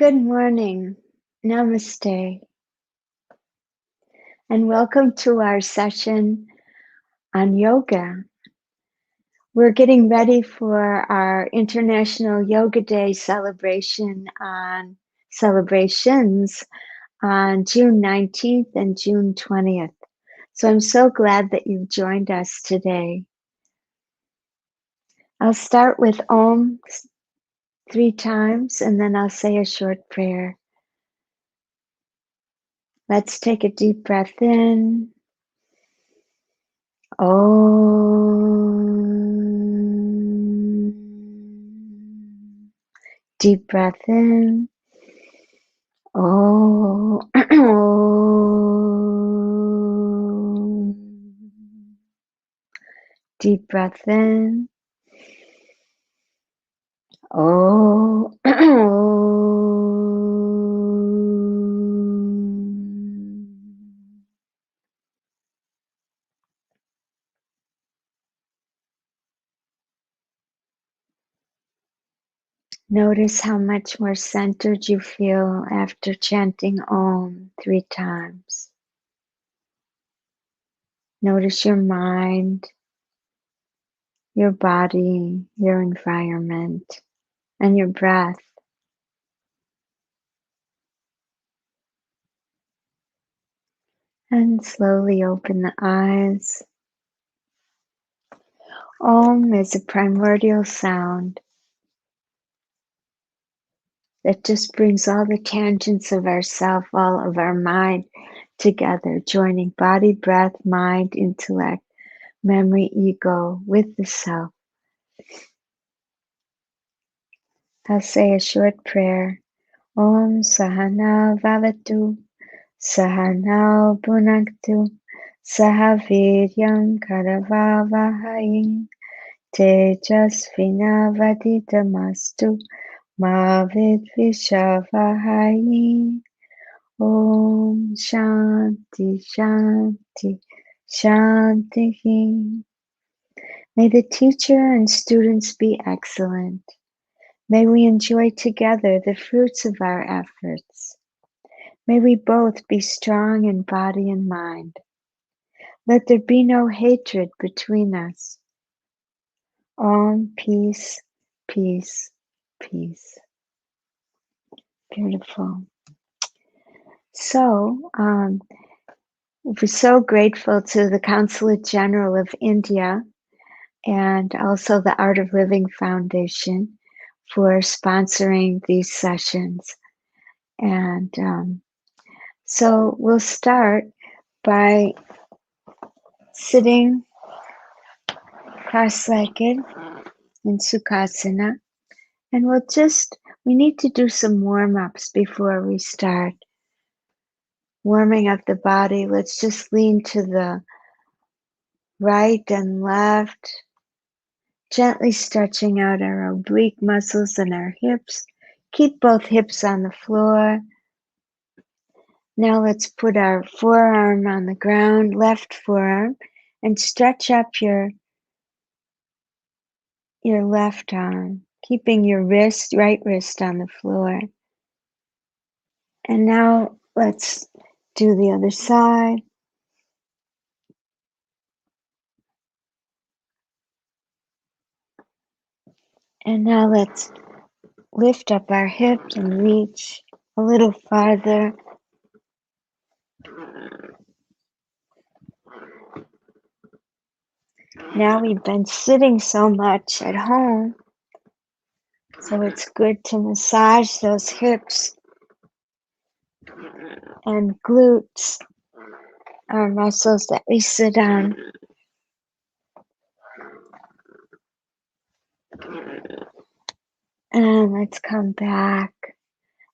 Good morning. Namaste. And welcome to our session on yoga. We're getting ready for our International Yoga Day celebrations on June 19th and June 20th. So I'm so glad that you've joined us today. I'll start with Om 3 times and then I'll say a short prayer. Let's take a deep breath in. Om. Deep breath in. Om. Deep breath in. Om. Notice how much more centered you feel after chanting Om 3 times. Notice your mind, your body, your environment, and your breath. And slowly open the eyes. Om is a primordial sound that just brings all the tangents of ourself, all of our mind together, joining body, breath, mind, intellect, memory, ego with the self. I'll say a short prayer. Om Sahana Vavatu Sahana Bhunaktu Sahaviryam Karavavahai Tejasvinavaditamastu Ma Vidvishavahai. Om Shanti Shanti Shanti. May the teacher and students be excellent. May we enjoy together the fruits of our efforts. May we both be strong in body and mind. Let there be no hatred between us. Om, peace, peace, peace. Beautiful. So, we're so grateful to the Consulate General of India and also the Art of Living Foundation for sponsoring these sessions. And so we'll start by sitting cross-legged in Sukhasana. And we need to do some warm-ups before we start. Warming up the body, let's just lean to the right and left, gently stretching out our oblique muscles and our hips. Keep both hips on the floor. Now let's put our forearm on the ground, left forearm, and stretch up your left arm, keeping your right wrist on the floor. And now let's do the other side. And now let's lift up our hips and reach a little farther. Now we've been sitting so much at home, so it's good to massage those hips and glutes, our muscles that we sit on. And let's come back.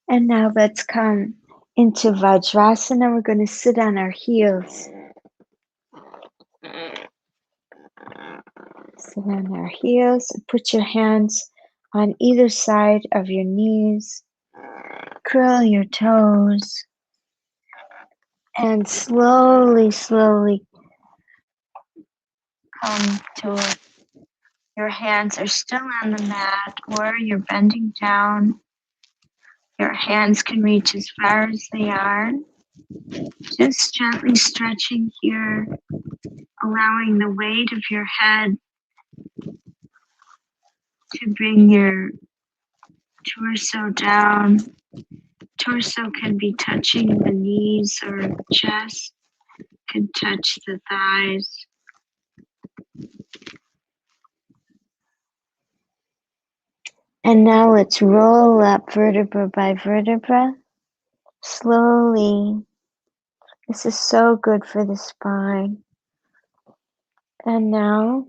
And now let's come into Vajrasana. We're going to sit on our heels. Sit on our heels and put your hands on either side of your knees. Curl your toes. And slowly, slowly come to your hands are still on the mat or you're bending down Your hands can reach as far as they are. Just gently stretching here, allowing the weight of your head to bring your torso down. Torso can be touching the knees or chest, can touch the thighs. And now let's roll up vertebra by vertebra, slowly. This is so good for the spine. And now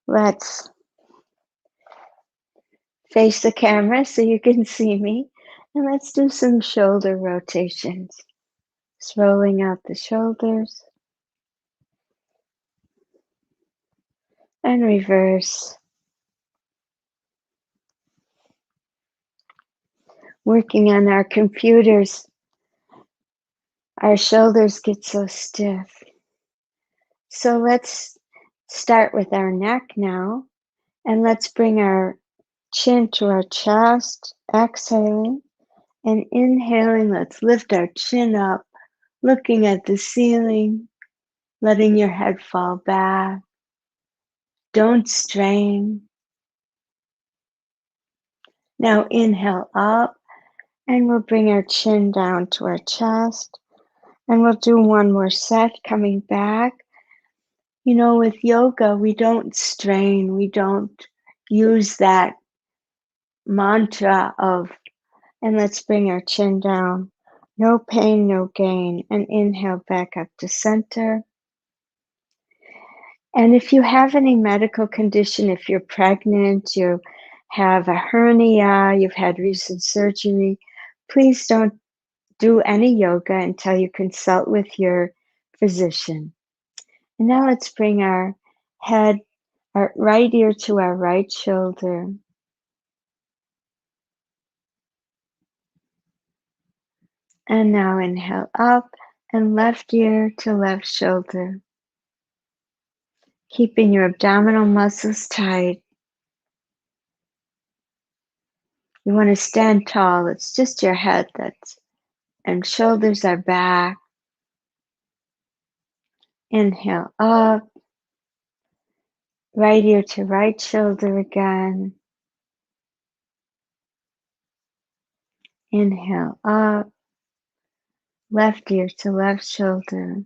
let's face the camera so you can see me. And let's do some shoulder rotations. Just rolling out the shoulders. And reverse. Working on our computers, our shoulders get so stiff. So let's start with our neck now. And let's bring our chin to our chest, exhaling. And inhaling, let's lift our chin up, looking at the ceiling, letting your head fall back. Don't strain. Now inhale up, and we'll bring our chin down to our chest. And we'll do one more set, coming back. You know, with yoga, we don't strain. We don't use that mantra of, and let's bring our chin down. No pain, no gain. And inhale back up to center. And if you have any medical condition, if you're pregnant, you have a hernia, you've had recent surgery, please don't do any yoga until you consult with your physician. And now let's bring our head, our right ear to our right shoulder. And now inhale up and left ear to left shoulder. Keeping your abdominal muscles tight. You want to stand tall. It's just your head and shoulders are back. Inhale up. Right ear to right shoulder again. Inhale up. Left ear to left shoulder.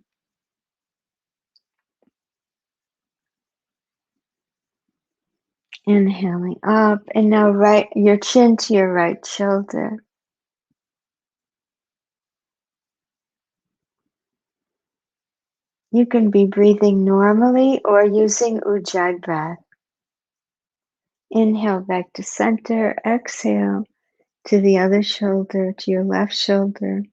Inhaling up, and now right your chin to your right shoulder. You can be breathing normally or using Ujjayi breath. Inhale back to center, exhale to the other shoulder, to your left shoulder.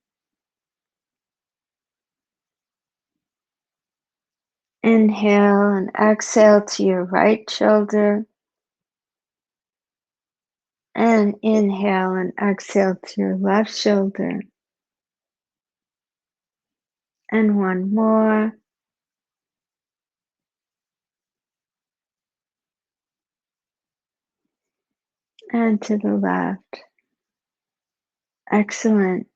Inhale and exhale to your right shoulder. And inhale and exhale to your left shoulder. And one more. And to the left. Excellent.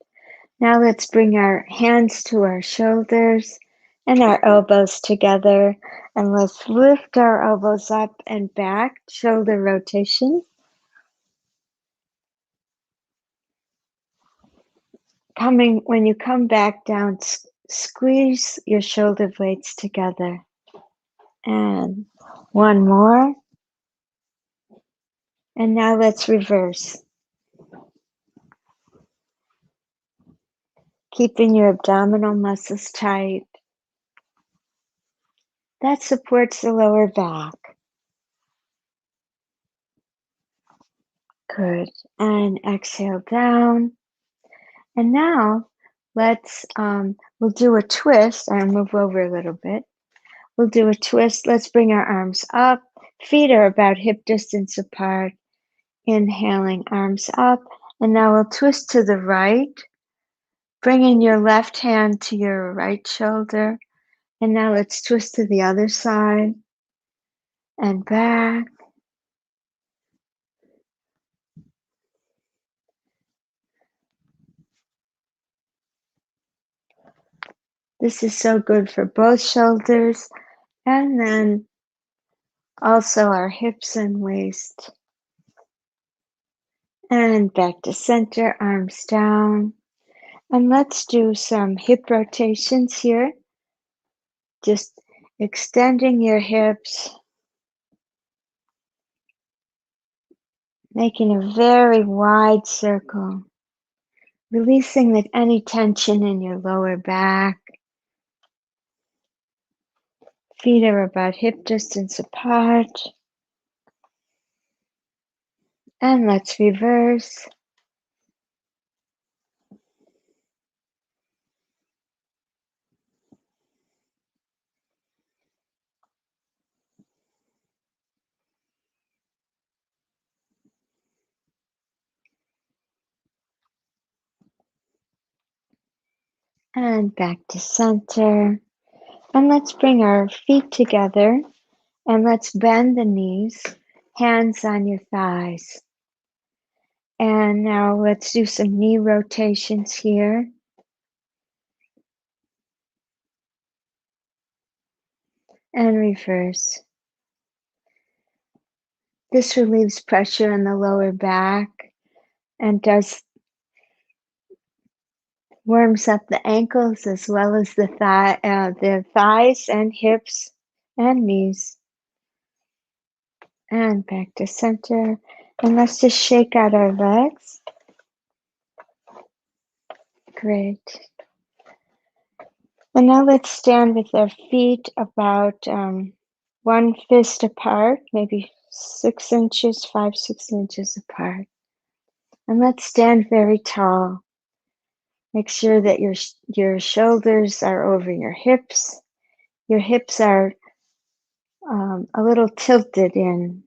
Now let's bring our hands to our shoulders and our elbows together. And let's lift our elbows up and back, shoulder rotation. When you come back down, squeeze your shoulder blades together. And one more. And now let's reverse. Keeping your abdominal muscles tight. That supports the lower back. Good. And exhale down. And now we'll do a twist. I'll move over a little bit. We'll do a twist. Let's bring our arms up. Feet are about hip distance apart. Inhaling, arms up. And now we'll twist to the right. Bringing your left hand to your right shoulder. And now let's twist to the other side. And back. This is so good for both shoulders and then also our hips and waist. And back to center, arms down. And let's do some hip rotations here. Just extending your hips, making a very wide circle, releasing any tension in your lower back. Feet are about hip distance apart. And let's reverse. And back to center. And let's bring our feet together and let's bend the knees, hands on your thighs. And now let's do some knee rotations here. And reverse. This relieves pressure in the lower back and warms up the ankles as well as the thighs and hips and knees. And back to center. And let's just shake out our legs. Great. And now let's stand with our feet about one fist apart, maybe 6 inches, 6 inches apart. And let's stand very tall. Make sure that your shoulders are over your hips. Your hips are a little tilted in.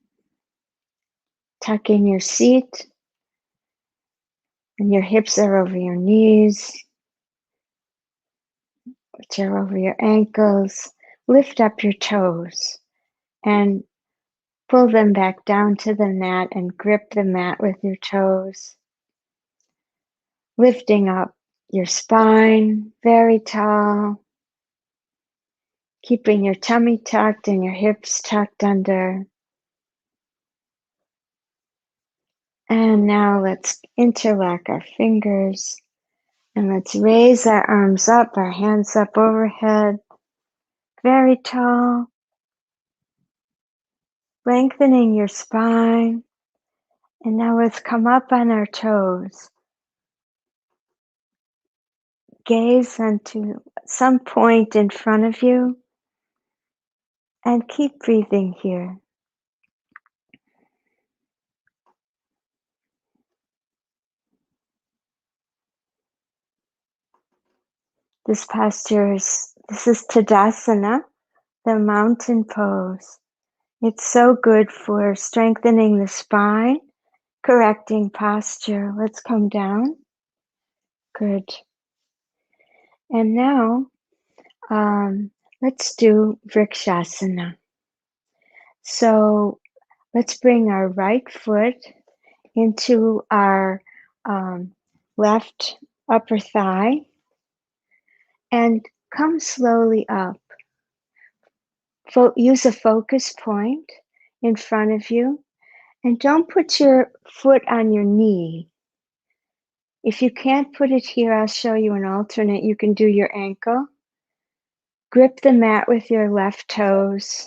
Tucking your seat. And your hips are over your knees, which are over your ankles. Lift up your toes and pull them back down to the mat and grip the mat with your toes. Lifting up your spine very tall. Keeping your tummy tucked and your hips tucked under. And now let's interlock our fingers and let's raise our arms up, our hands up overhead, very tall. Lengthening your spine. And now let's come up on our toes. Gaze into some point in front of you and keep breathing here. This is Tadasana, the mountain pose. It's so good for strengthening the spine, correcting posture. Let's come down. Good. And now, let's do Vrikshasana. So let's bring our right foot into our left upper thigh and come slowly up. Use a focus point in front of you and don't put your foot on your knee. If you can't put it here, I'll show you an alternate. You can do your ankle. Grip the mat with your left toes.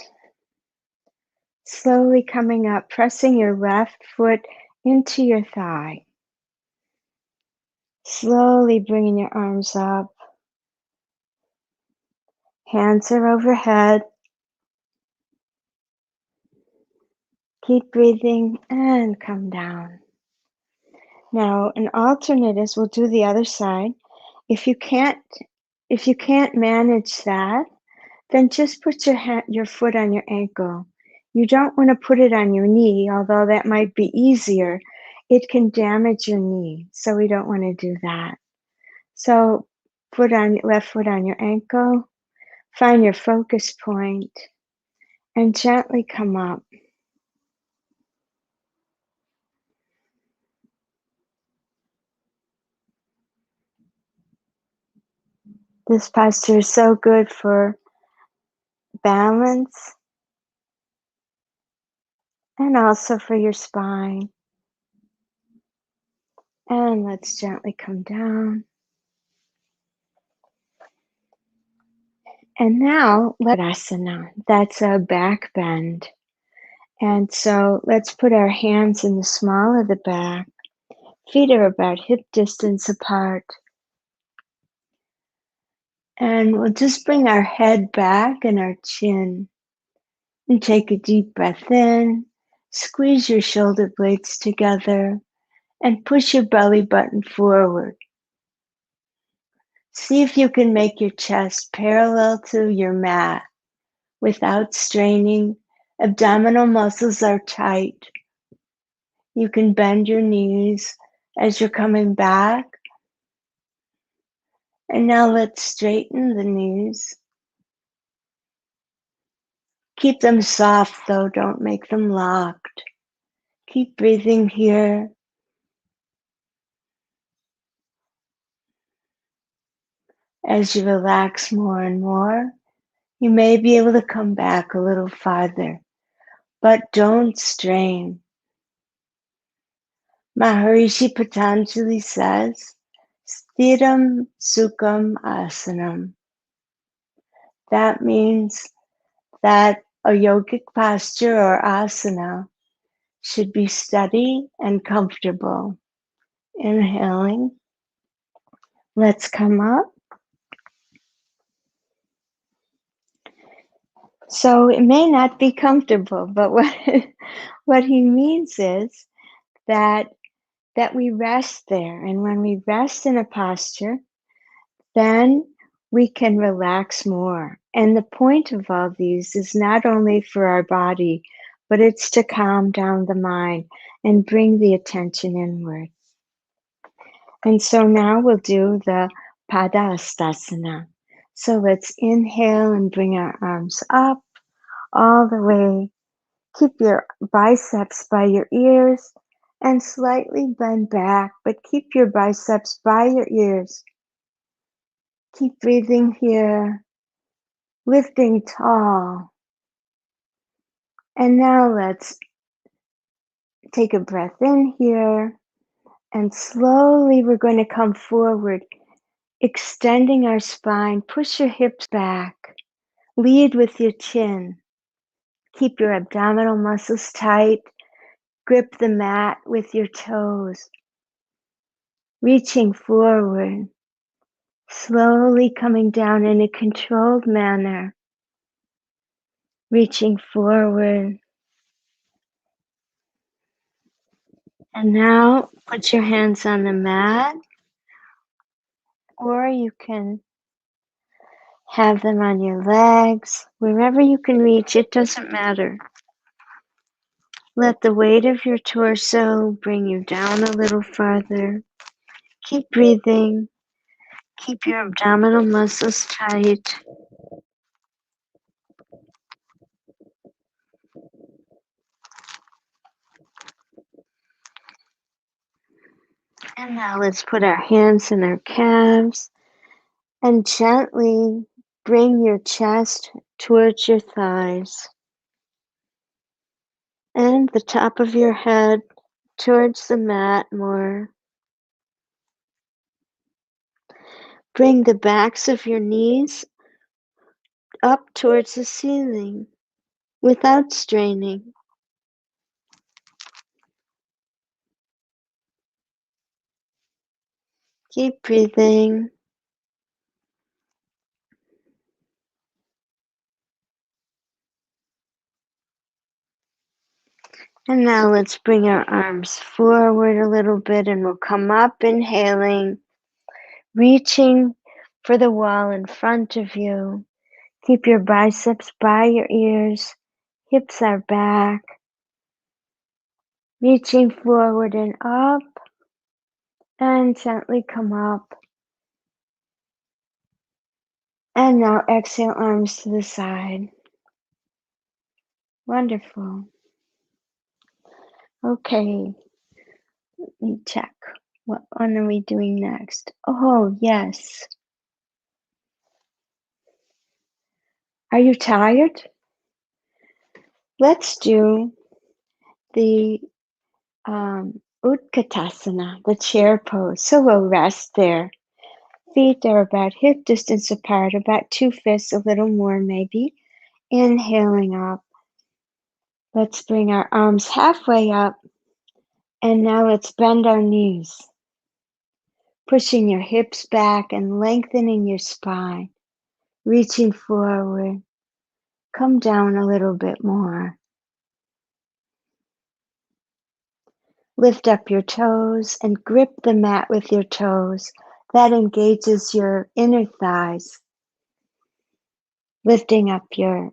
Slowly coming up, pressing your left foot into your thigh. Slowly bringing your arms up. Hands are overhead. Keep breathing and come down. Now, an alternate is we'll do the other side. If you can't manage that, then just put your foot on your ankle. You don't want to put it on your knee, although that might be easier. It can damage your knee, so we don't want to do that. So, left foot on your ankle, find your focus point, and gently come up. This posture is so good for balance and also for your spine. And let's gently come down. And now, asana. That's a back bend. And so let's put our hands in the small of the back. Feet are about hip distance apart. And we'll just bring our head back and our chin. And take a deep breath in. Squeeze your shoulder blades together and push your belly button forward. See if you can make your chest parallel to your mat without straining. Abdominal muscles are tight. You can bend your knees as you're coming back. And now let's straighten the knees. Keep them soft though, don't make them locked. Keep breathing here. As you relax more and more, you may be able to come back a little farther, but don't strain. Maharishi Patanjali says, Sthiram Sukham Asanam. That means that a yogic posture or asana should be steady and comfortable. Inhaling. Let's come up. So it may not be comfortable, but what he means is that we rest there. And when we rest in a posture, then we can relax more. And the point of all these is not only for our body, but it's to calm down the mind and bring the attention inward. And so now we'll do the Padahastasana. So let's inhale and bring our arms up all the way. Keep your biceps by your ears and slightly bend back, but keep your biceps by your ears. Keep breathing here, lifting tall. And now let's take a breath in here, and slowly we're going to come forward, extending our spine. Push your hips back. Lead with your chin. Keep your abdominal muscles tight. Grip the mat with your toes. Reaching forward. Slowly coming down in a controlled manner. Reaching forward. And now put your hands on the mat, or you can have them on your legs. Wherever you can reach, it doesn't matter. Let the weight of your torso bring you down a little farther. Keep breathing. Keep your abdominal muscles tight. And now let's put our hands in our calves and gently bring your chest towards your thighs and the top of your head towards the mat more. Bring the backs of your knees up towards the ceiling without straining. Keep breathing. And now let's bring our arms forward a little bit, and we'll come up inhaling, reaching for the wall in front of you. Keep your biceps by your ears. Hips are back. Reaching forward and up, and gently come up. And now exhale, arms to the side. Wonderful. Okay, let me check. What one are we doing next? Oh, yes. Are you tired? Let's do the Utkatasana, the chair pose. So we'll rest there. Feet are about hip distance apart, about 2 fists, a little more maybe. Inhaling up. Let's bring our arms halfway up. And now let's bend our knees. Pushing your hips back and lengthening your spine. Reaching forward. Come down a little bit more. Lift up your toes and grip the mat with your toes. That engages your inner thighs. Lifting up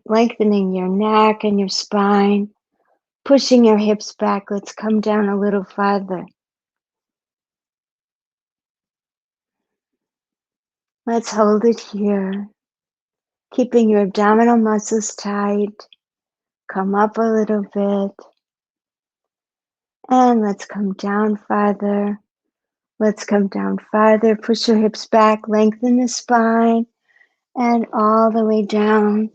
lengthening your neck and your spine. Pushing your hips back. Let's come down a little farther. Let's hold it here. Keeping your abdominal muscles tight. Come up a little bit. And let's come down farther. Let's come down farther. Push your hips back. Lengthen the spine. And all the way down.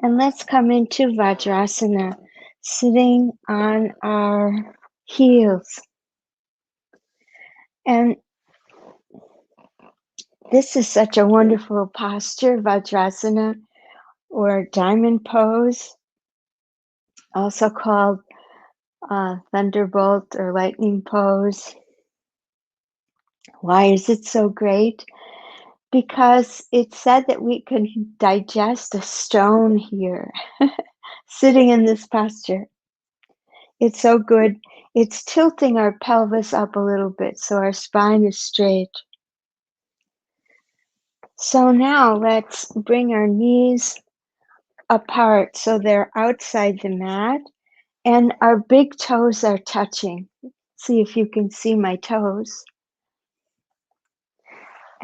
And let's come into Vajrasana, sitting on our heels. And this is such a wonderful posture, Vajrasana, or diamond pose, also called thunderbolt or lightning pose. Why is it so great? Because it's said that we can digest a stone here, sitting in this posture. It's so good. It's tilting our pelvis up a little bit so our spine is straight. So now let's bring our knees apart so they're outside the mat and our big toes are touching. See if you can see my toes.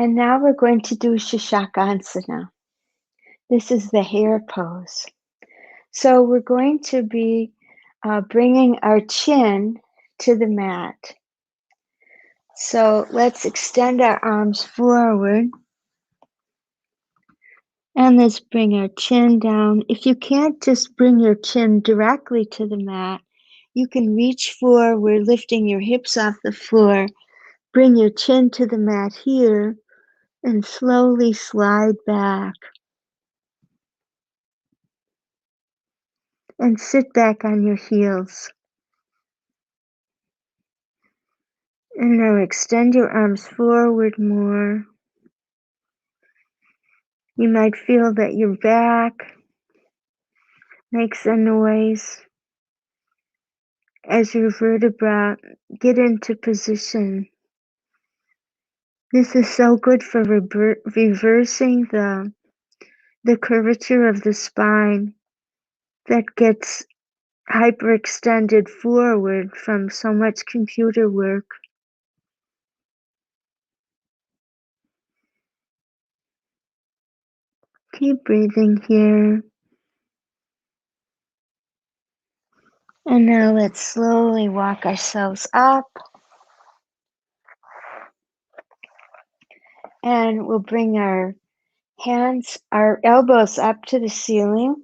And now we're going to do Shashankasana. This is the hare pose. So we're going to be bringing our chin to the mat. So let's extend our arms forward. And let's bring our chin down. If you can't just bring your chin directly to the mat, you can reach forward, lifting your hips off the floor. Bring your chin to the mat here and slowly slide back. And sit back on your heels. And now extend your arms forward more. You might feel that your back makes a noise as your vertebrae get into position. This is so good for reversing the curvature of the spine that gets hyperextended forward from so much computer work. Keep breathing here. And now let's slowly walk ourselves up. And we'll bring our elbows up to the ceiling.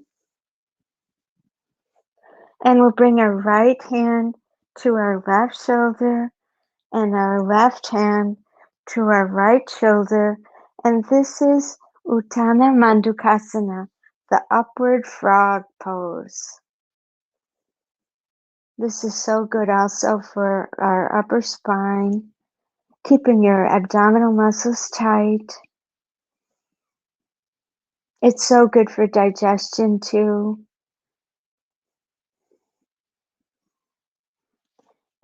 And we'll bring our right hand to our left shoulder and our left hand to our right shoulder. And this is Uttana Mandukasana, the upward frog pose. This is so good also for our upper spine, keeping your abdominal muscles tight. It's so good for digestion too.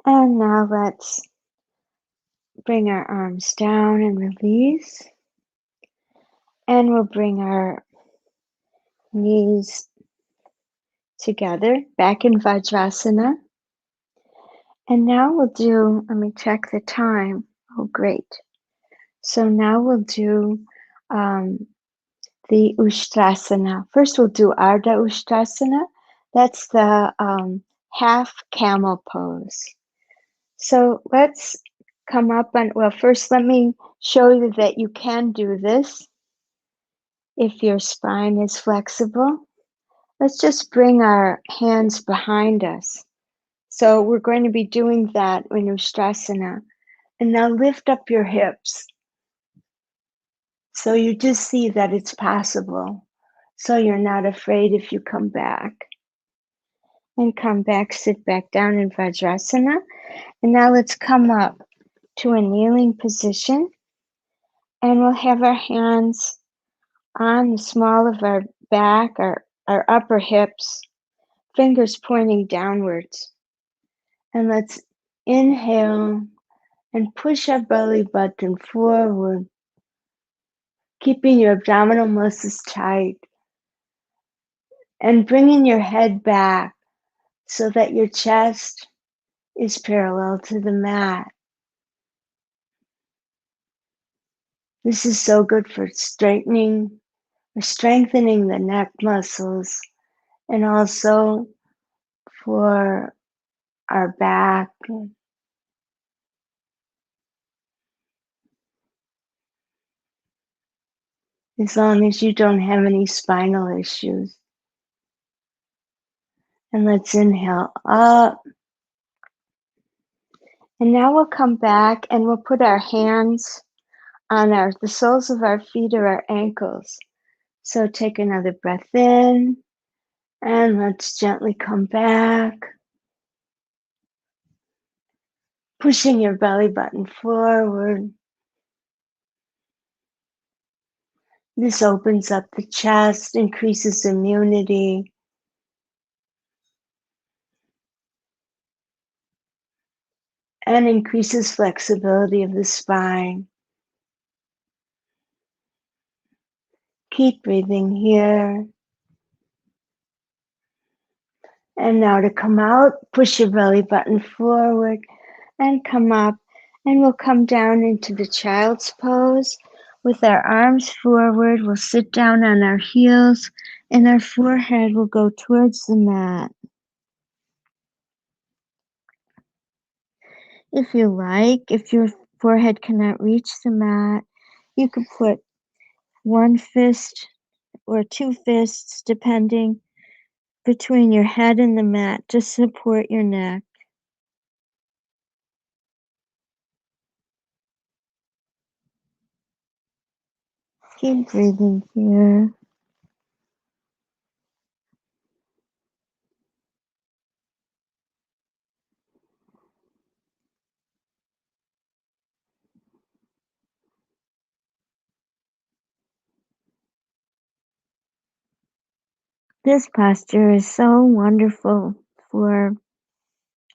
And now let's bring our arms down and release. And we'll bring our knees together back in Vajrasana. And now we'll do, let me check the time. Oh, great. So now we'll do the Ustrasana. First we'll do Ardha Ustrasana. That's the half camel pose. So let's come up on, well, first let me show you that you can do this If your spine is flexible, let's just bring our hands behind us. So we're going to be doing that in Ustrasana. And now lift up your hips. So you just see that it's possible. So you're not afraid if you come back. And come back, sit back down in Vajrasana. And now let's come up to a kneeling position. And we'll have our hands on the small of our back, our upper hips, fingers pointing downwards. And let's inhale and push our belly button forward, keeping your abdominal muscles tight. And bringing your head back so that your chest is parallel to the mat. This is so good for straightening or strengthening the neck muscles and also for our back. As long as you don't have any spinal issues. And let's inhale up. And now we'll come back and we'll put our hands on the soles of our feet or our ankles. So take another breath in and let's gently come back. Pushing your belly button forward. This opens up the chest, increases immunity. And increases flexibility of the spine. Keep breathing here. And now to come out, push your belly button forward and come up. And we'll come down into the child's pose with our arms forward. We'll sit down on our heels and our forehead will go towards the mat. If you like, if your forehead cannot reach the mat, you could put one fist or two fists, depending, between your head and the mat to support your neck. Keep breathing here. This posture is so wonderful for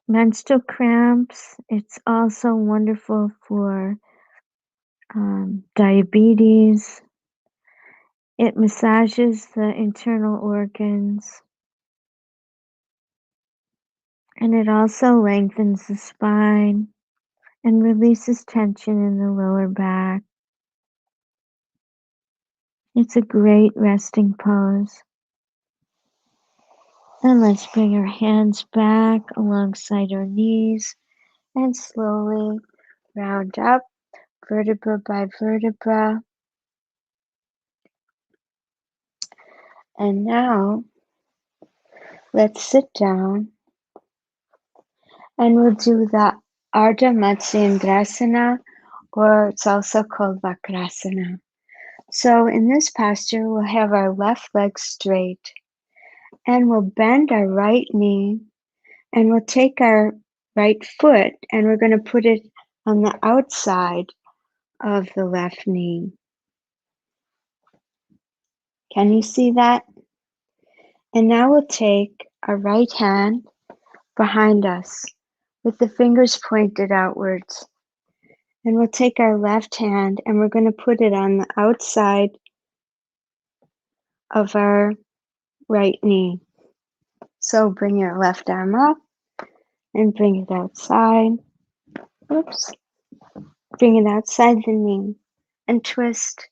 menstrual cramps. It's also wonderful for diabetes. It massages the internal organs. And it also lengthens the spine and releases tension in the lower back. It's a great resting pose. And let's bring our hands back alongside our knees and slowly round up vertebra by vertebra. And now let's sit down and we'll do the Ardha Matsyendrasana, or it's also called Vakrasana. So in this posture, we'll have our left leg straight and we'll bend our right knee and we'll take our right foot and we're going to put it on the outside of the left knee. Can you see that? And now we'll take our right hand behind us with the fingers pointed outwards. And we'll take our left hand and we're going to put it on the outside of our right knee. So bring your left arm up and bring it outside. Oops. Bring it outside the knee and twist.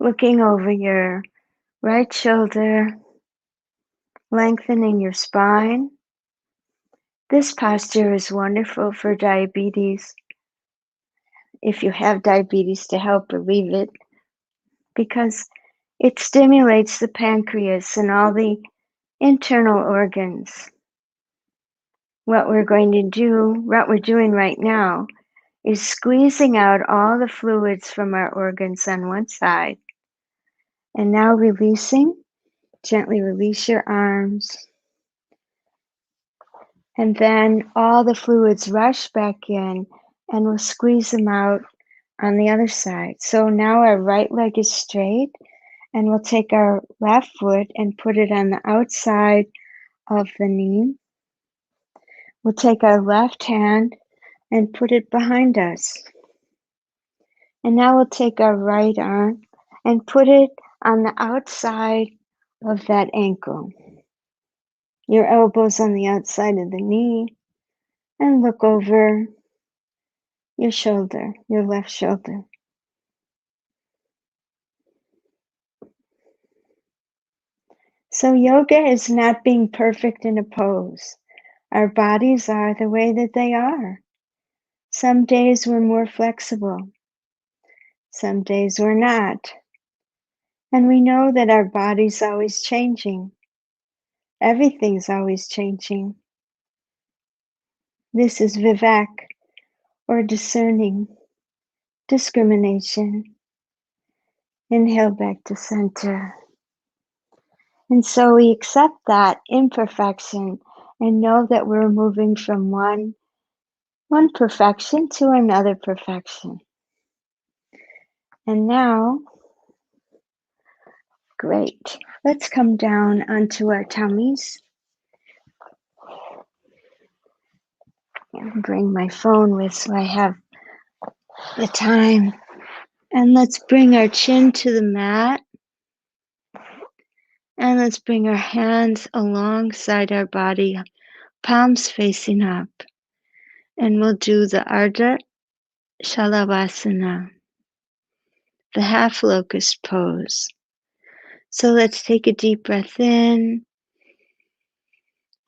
Looking over your right shoulder, lengthening your spine. This posture is wonderful for diabetes if you have diabetes, to help relieve it, because it stimulates the pancreas and all the internal organs. What we're doing right now, is squeezing out all the fluids from our organs on one side. And now releasing, gently release your arms. And then all the fluids rush back in and we'll squeeze them out on the other side. So now our right leg is straight and we'll take our left foot and put it on the outside of the knee. We'll take our left hand and put it behind us. And now we'll take our right arm and put it on the outside of that ankle. Your elbows on the outside of the knee, and look over your shoulder, your left shoulder. So yoga is not being perfect in a pose. Our bodies are the way that they are. Some days we're more flexible. Some days we're not. And we know that our body's always changing. Everything's always changing. This is vivek, or discerning, discrimination. Inhale back to center. And so we accept that imperfection and know that we're moving from one perfection to another perfection. And now, great. Let's come down onto our tummies. And bring my phone with so I have the time. And let's bring our chin to the mat. And let's bring our hands alongside our body, palms facing up. And we'll do the Ardha Shalavasana, the half locust pose. So let's take a deep breath in.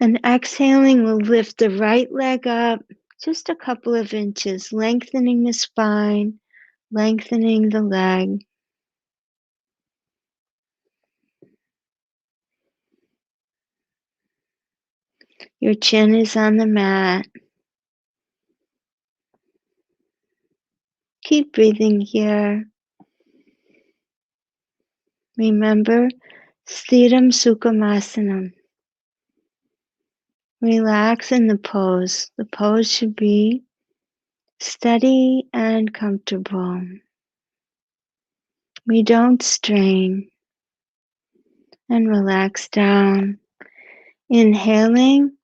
And exhaling, we'll lift the right leg up just a couple of inches, lengthening the spine, lengthening the leg. Your chin is on the mat. Keep breathing here. Remember, Sthiram Sukhamasana. Relax in the pose. The pose should be steady and comfortable. We don't strain. And relax down. Inhaling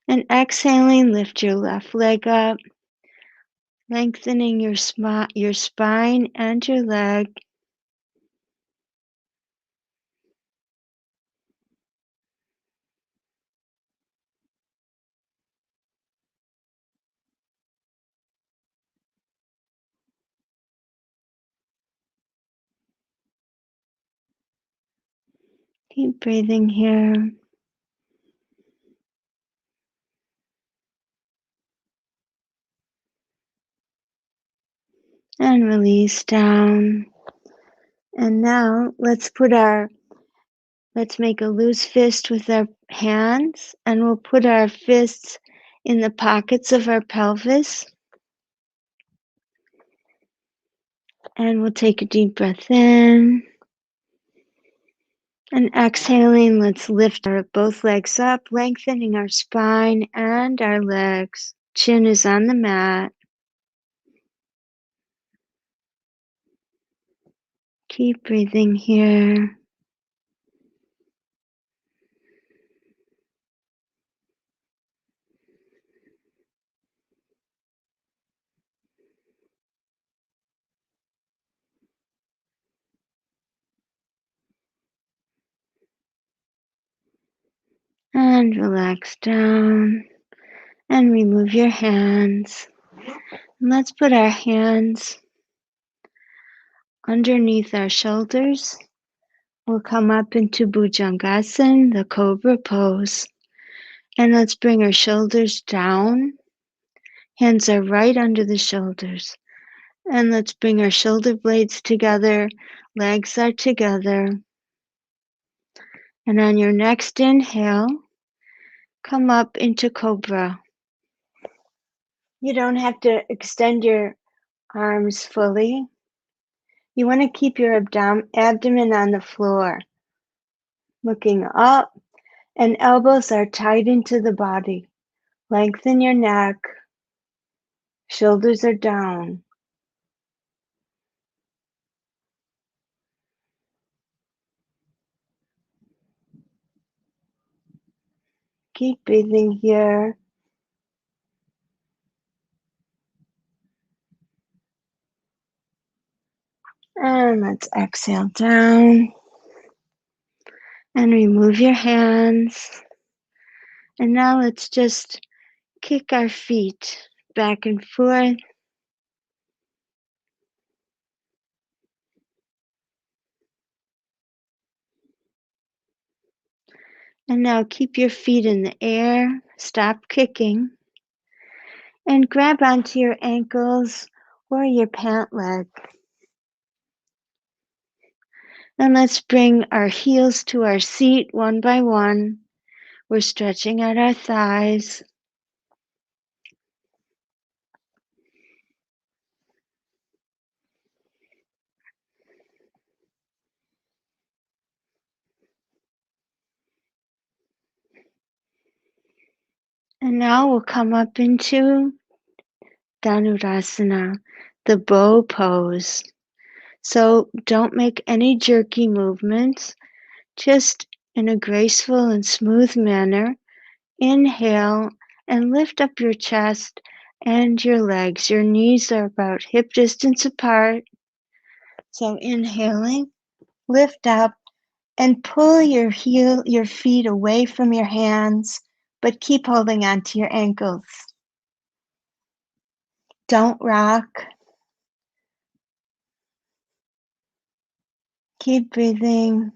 and exhaling, lift your left leg up, lengthening your spine and your leg. Keep breathing here. And release down. And now let's make a loose fist with our hands, and we'll put our fists in the pockets of our pelvis. And we'll take a deep breath in. And exhaling, let's lift both legs up, lengthening our spine and our legs. Chin is on the mat. Keep breathing here. And relax down. And remove your hands. And let's put our hands underneath our shoulders. We'll come up into Bhujangasana, the cobra pose. And let's bring our shoulders down. Hands are right under the shoulders. And let's bring our shoulder blades together, legs are together. And on your next inhale, come up into Cobra. You don't have to extend your arms fully. You want to keep your abdomen on the floor, looking up, and elbows are tight into the body. Lengthen your neck, shoulders are down. Keep breathing here. And let's exhale down. And remove your hands. And now let's just kick our feet back and forth. And now keep your feet in the air. Stop kicking. And grab onto your ankles or your pant leg. And let's bring our heels to our seat one by one. We're stretching out our thighs. And now we'll come up into Dhanurasana, the bow pose. So don't make any jerky movements, just in a graceful and smooth manner. Inhale and lift up your chest and your legs. Your knees are about hip distance apart. So inhaling, lift up and pull your feet away from your hands, but keep holding on to your ankles. Don't rock. Keep breathing.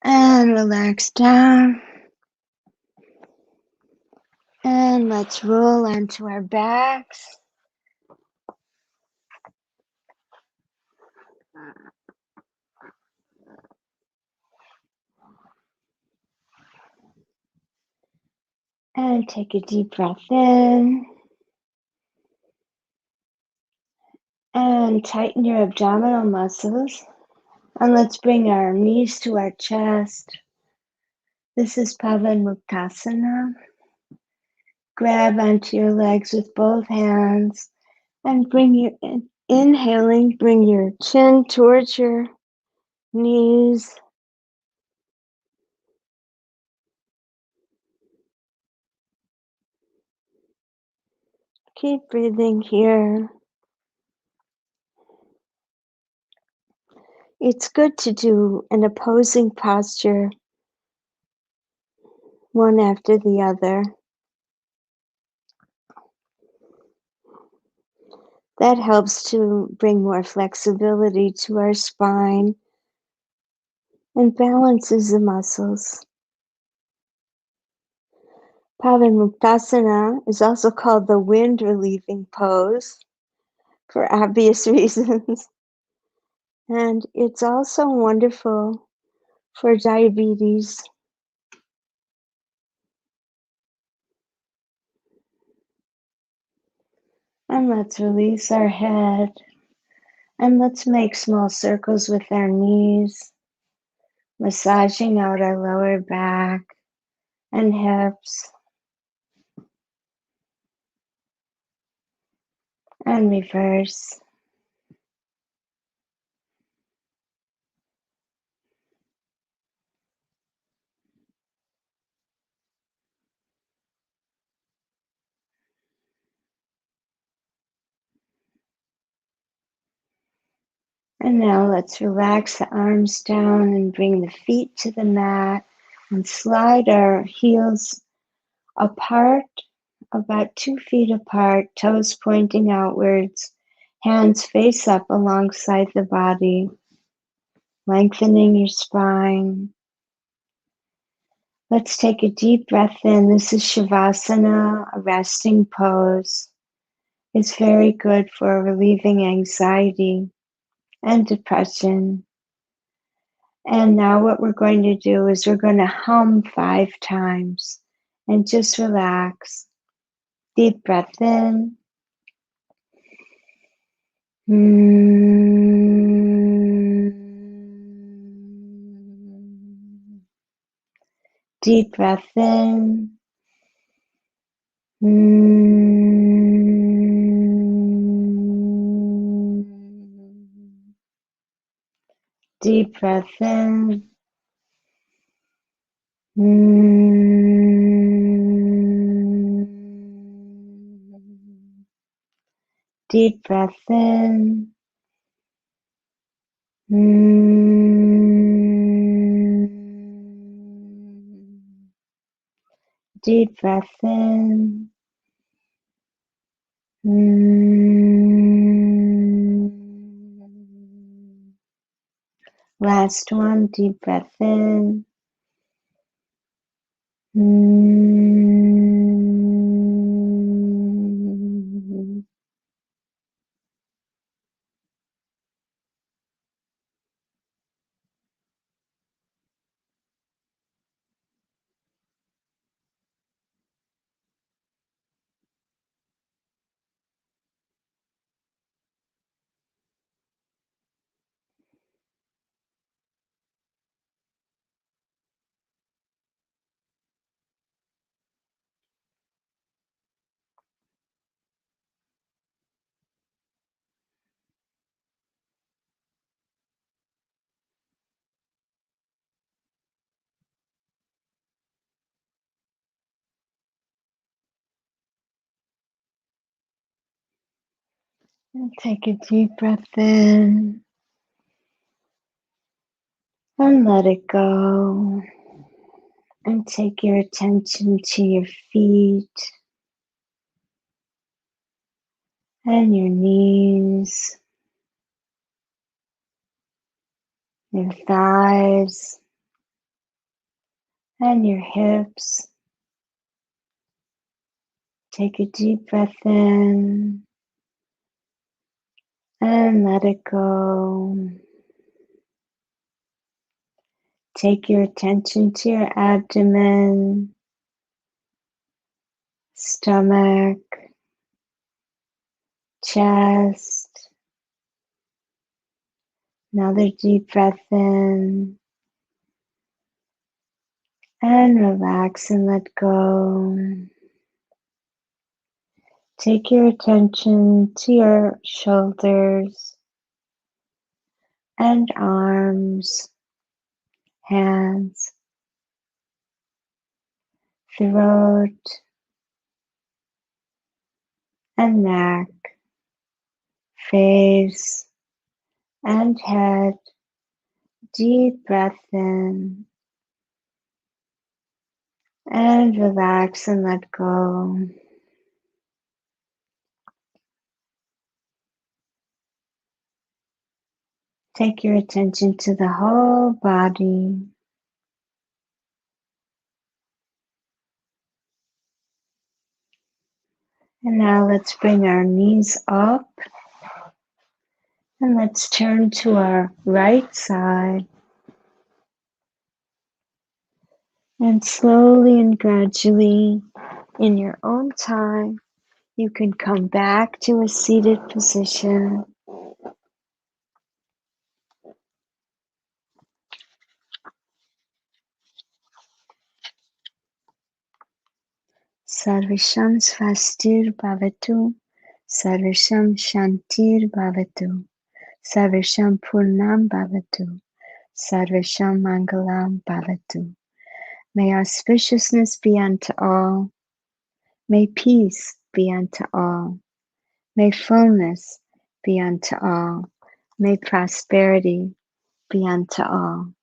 And relax down. And let's roll onto our backs. And take a deep breath in. And tighten your abdominal muscles. And let's bring our knees to our chest. This is Pavanmuktasana. Grab onto your legs with both hands and bring your inhaling, bring your chin towards your knees. Keep breathing here. It's good to do an opposing posture, one after the other. That helps to bring more flexibility to our spine and balances the muscles. Pavanmuktasana is also called the wind relieving pose for obvious reasons. And it's also wonderful for diabetes. And let's release our head. And let's make small circles with our knees, massaging out our lower back and hips. And reverse. And now let's relax the arms down and bring the feet to the mat and slide our heels apart about 2 feet apart, toes pointing outwards, hands face up alongside the body, lengthening your spine. Let's take a deep breath in. This is Shavasana, a resting pose. It's very good for relieving anxiety and depression. And now what we're going to do is we're going to hum 5 times and just relax. Deep breath in. Deep breath in. Deep breath in. Deep breath in. Deep breath in. Last one, deep breath in. And take a deep breath in and let it go. And take your attention to your feet and your knees, your thighs and your hips. Take a deep breath in and let it go. Take your attention to your abdomen, stomach, chest. Another deep breath in and relax and let go. Take your attention to your shoulders and arms, hands, throat and neck, face and head. Deep breath in and relax and let go. Take your attention to the whole body. And now let's bring our knees up and let's turn to our right side. And slowly and gradually, in your own time, you can come back to a seated position. Sarvesham svastir bhavatu, Sarvesham shantir bhavatu, Sarvesham purnam bhavatu, Sarvesham mangalam bhavatu. May auspiciousness be unto all. May peace be unto all. May fullness be unto all. May prosperity be unto all.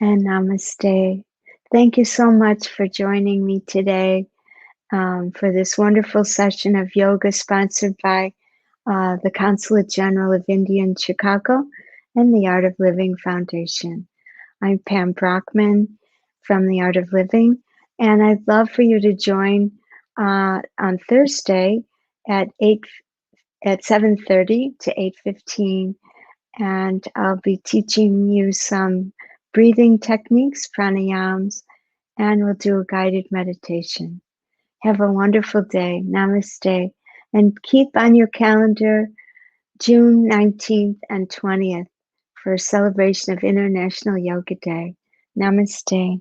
And namaste. Thank you so much for joining me today. for this wonderful session of yoga sponsored by the Consulate General of India in Chicago and the Art of Living Foundation. I'm Pam Brockman from the Art of Living, and I'd love for you to join on Thursday at 7:30 to 8:15, and I'll be teaching you some breathing techniques, pranayams, and we'll do a guided meditation. Have a wonderful day. Namaste. And keep on your calendar June 19th and 20th for a celebration of International Yoga Day. Namaste.